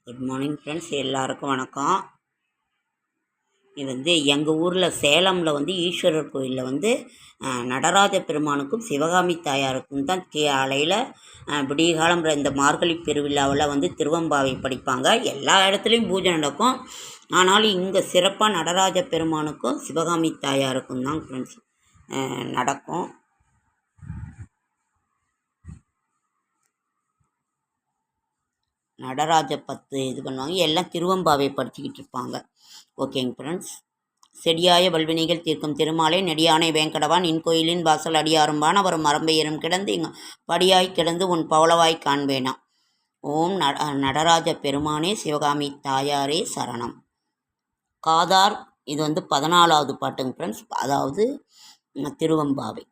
Good morning friends, எல்லாருக்கும் வணக்கம். இது எங்கள் ஊரில் சேலமில் ஈஸ்வரர் கோயிலில் நடராஜ பெருமானுக்கும் சிவகாமி தாயாருக்கும் தான் காலையில் விடியகாலம் இந்த மார்கழி பெருவிழாவில் திருவம்பாவை படிப்பாங்க. எல்லா இடத்துலையும் பூஜை நடக்கும். ஆனாலும் இங்கே சிறப்பாக நடராஜ பெருமானுக்கும் சிவகாமி தாயாருக்கும் தான் ஃப்ரெண்ட்ஸ் நடக்கும். நடராஜ 10 இது பண்ணுவாங்க. எல்லாம் திருவம்பாவை படிச்சுக்கிட்டு இருப்பாங்க. ஓகேங்க ஃப்ரெண்ட்ஸ். செடியாய வல்வினைகள் தீர்க்கும் திருமாலை நெடியானை வேங்கடவான் இன் கோயிலின் வாசல் அடியாரும்பான் அவர் மரம்பெயரும் கிடந்து இங்கே படியாய் கிடந்து உன் பவளவாய் காண்பேனா. ஓம் நடராஜ பெருமானே சிவகாமி தாயாரே சரணம். காதார் இது 14வது பாட்டுங்க ஃப்ரெண்ட்ஸ். அதாவது திருவம்பாவை.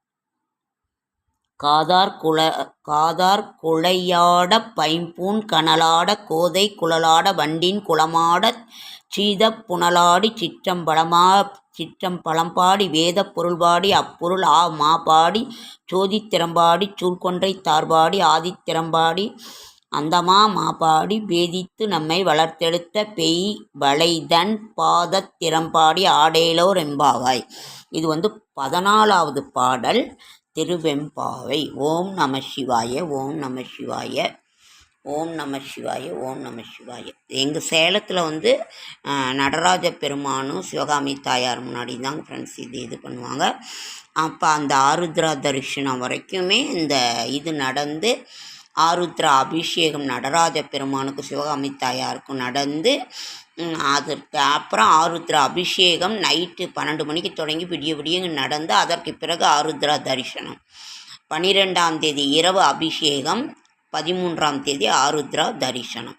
காதார் குழையாட பைம்பூன் கனலாட கோதை குழலாட வண்டின் குளமாடச் சீத புனலாடி சிற்றம்பழம்பாடி வேத பொருள்பாடி அப்பொருள் மாபாடி சோதித்திறம்பாடி சூழ்கொன்றை தார்பாடி ஆதித்திறம்பாடி அந்தமா மாபாடி வேதித்து நம்மை வளர்த்தெடுத்த பெய் வளைதன் பாதத்திறம்பாடி ஆடேலோர் எம்பாவாய். இது 14வது பாடல் திருவெம்பாவை. ஓம் நம சிவாய, ஓம் நம சிவாய, ஓம் நம சிவாய, ஓம் நம சிவாய. எங்கள் சேலத்தில் நடராஜ பெருமானும் சிவகாமி தாயார் முன்னாடி தாங்க ஃப்ரெண்ட்ஸ் இது பண்ணுவாங்க. அப்போ அந்த ஆருத்ரா தரிசனம் வரைக்குமே இந்த இது நடந்து ஆருத்ரா அபிஷேகம் நடராஜ பெருமானுக்கும் சிவகாமி தாயாருக்கும் நடந்து அதற்கு அப்புறம் ஆருத்ரா அபிஷேகம் நைட்டு 12 மணிக்கு தொடங்கி விடிய நடந்து அதற்கு பிறகு ஆருத்ரா தரிசனம். 12ஆம் தேதி இரவு அபிஷேகம், 13ஆம் தேதி ஆருத்ரா தரிசனம்.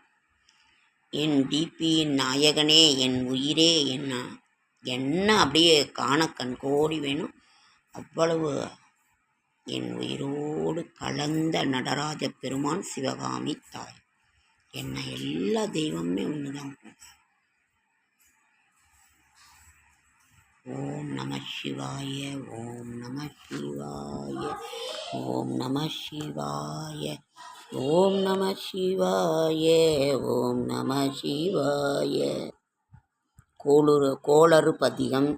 என் டிபியின் நாயகனே, என் உயிரே, என்ன அப்படியே காண கண் கோடி வேணும். அவ்வளவு என் உயிரோடு கலந்த நடராஜ பெருமான் சிவகாமி தாய். என்ன எல்லா தெய்வமுமே ஒன்றுதான். ஓம் நம சிவாய, ஓம் நம சிவாய, ஓம் நம சிவாய, ஓம் நம சிவாய, ஓம் நம சிவாய. கோளறு பதிகம்.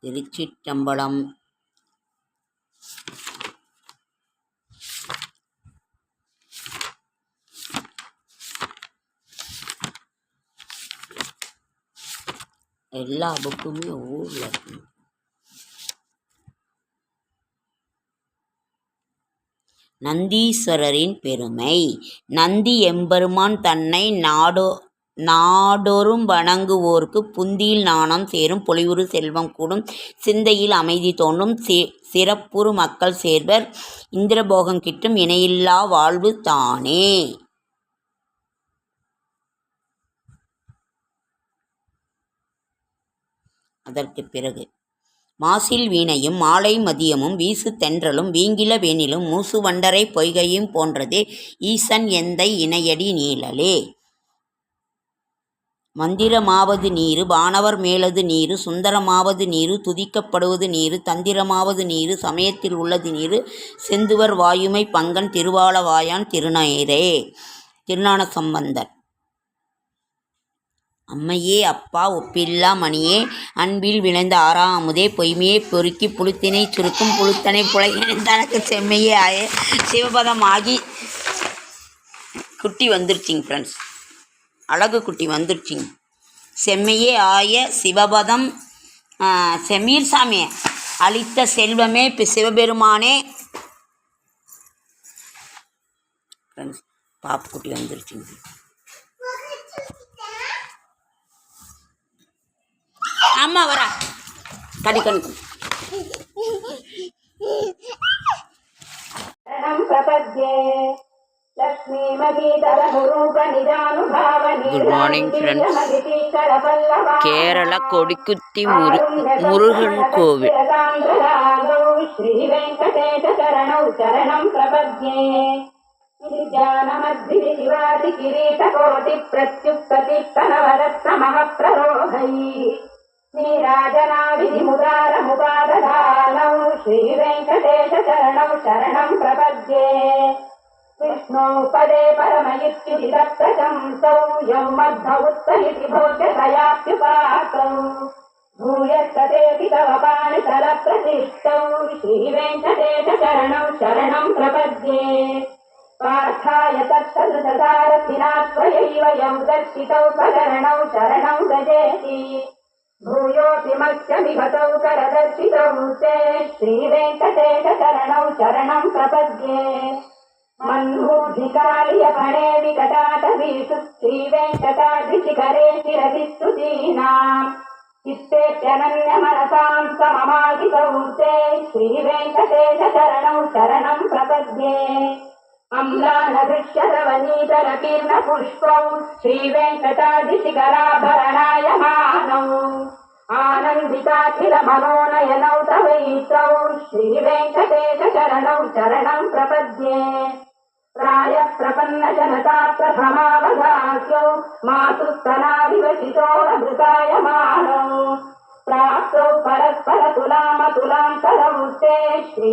திருச்சிற்றம்பலம். எல்லா புக்குமே ஊரில் இருக்கு. நந்தீஸ்வரரின் பெருமை. நந்தி எம்பெருமான் தன்னை நாடொரும் வணங்குவோர்க்கு புந்தியில் நாணம் சேரும் பொலிவுறு செல்வம் கூடும் சிந்தையில் அமைதி தோன்றும் சிறப்புறு மக்கள் சேர்வர் இந்திரபோகம் கிட்டும் இணையில்லா வாழ்வு தானே. அதற்கு பிறகு மாசில் வீணையும் மாலை மதியமும் வீசு தென்றலும் வீங்கில வேனிலும் மூசு வண்டரை பொய்கையும் போன்றதே ஈசன் எந்தை இணையடி நீழலே. மந்திரமாவது நீரு வானவர் மேலது நீரு சுந்தரமாவது நீரு துதிக்கப்படுவது நீரு தந்திரமாவது நீரு சமயத்தில் உள்ளது நீரு செந்துவர் வாயுமை பங்கன் திருவாளவாயான் திருநேரே. திருஞான சம்பந்தர். அம்மையே அப்பா ஒப்பில்லா மணியே அன்பில் விளைந்த ஆறா அமுதே பொய்மையை பொறுக்கி புழுத்தினை சுருக்கும் புழுத்தனை புலகினை தனக்கு செம்மையே ஆய சிவபதம் ஆகி குட்டி வந்துருச்சிங்க ஃப்ரெண்ட்ஸ். அழகு குட்டி வந்துருச்சிங்க. செம்மையே ஆய சிவபதம் செமீர் சாமியை அளித்த செல்வமே சிவபெருமானே. ஃப்ரெண்ட்ஸ், பாப்பு குட்டி வந்துருச்சிங்க. அம்மா வரா கடிக்கணும். Good morning friends. Kerala Kodikuthi Murugan கோவில். नीराजनाविधिमुदारमुपादधानौ श्रीवेङ्कटेशचरणौ शरणं प्रपद्ये विष्णौ पदे परमयुक्तिप्रशंसौ यं मध्व उत्तरिति भोग्यतयाप्युपासौ भूयस्ततेऽपि तव पाणितलप्रतिष्ठौ श्रीवेङ्कटेशचरणौ शरणं प्रपद्ये पार्थाय तत्सदृशसारथिनात्वयैव यं दर्शितौ सगरणौ शरणं गजेति भूयोऽपि मत्स्यमिभतौ करदर्शितौ ते श्रीवेङ्कटेशचरणौ शरणं प्रपद्ये मन्मूर्धिकालियफणे विकटाटवीषु श्रीवेङ्कटाद्रिशिखरे शिरसिस्तुतीनाम् चित्तेऽप्यनन्यमनसां सममाहितौ ते श्रीवेङ्कटेशचरणौ शरणं प्रपद्ये अम्लानदृश्यरवनीतरकीर्णपुष्पौ श्रीवेङ्कटाद्रिशिखराभरणायमानौ आनन्दिताखिलमनोनयनौ तवैतौ श्रीवेङ्कटेशचरणौ शरणं प्रपद्ये प्रायः प्रपन्नजनता प्रथमावगाह्यौ मातुस्तनाविवशितोरभृतायमानौ प्राप्तौ परस्परतुलामतुलान्तरौ ते श्री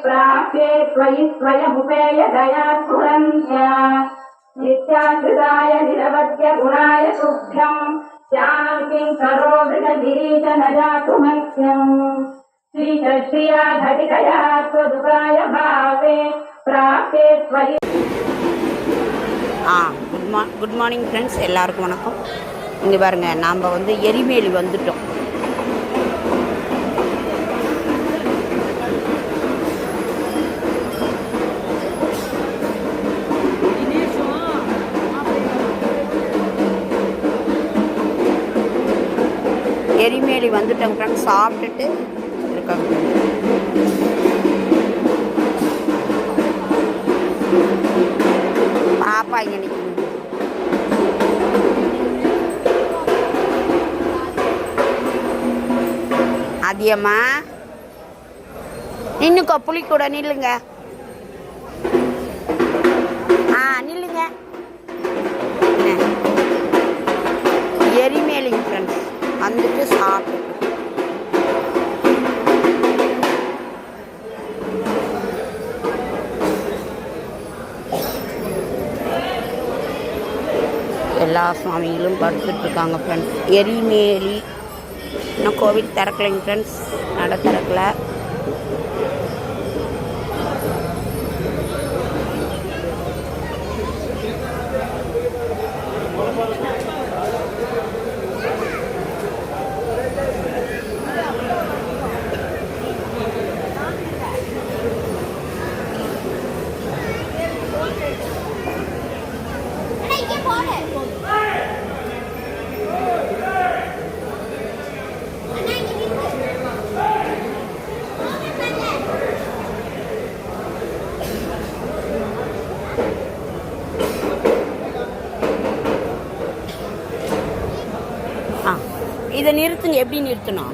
प्राप्ये त्वयि स्वयमुपेयदया स्फुरन्त्या नित्याकृताय निरवध्य गुणाय तुभ्यं श्यां किं करो मृगगिरीश न जातु मह्यम् श्रीया घटिकया त्वदुपाय भावे प्राप्ये त्वयि குட் மார்னிங் ஃப்ரெண்ட்ஸ், எல்லாருக்கும் வணக்கம். இங்கே பாருங்கள், நாம் வந்து எரிமேலி வந்துட்டோம். எரிமேலி வந்துட்டோம் ஃப்ரெண்ட்ஸ், சாப்பிட்டுட்டு இருக்காங்க. பாப்பா இங்கே நிற்கணும். அதியம்மா நின்னுக்கோ, புளி கூட நில்லுங்க. நில்லுங்க. எரிமேலிங்க ஃப்ரெண்ட்ஸ் வந்துட்டு சாப்பிட்டு எல்லா சுவாமிகளும் படுத்துட்ருக்காங்க ஃப்ரெண்ட்ஸ். எரிமேலி இன்னும் கோவில் திறக்கலைங்க ஃப்ரெண்ட்ஸ், நட திறக்கலை. இதை நிறுத்துங்க. எப்படி நிறுத்தணும்?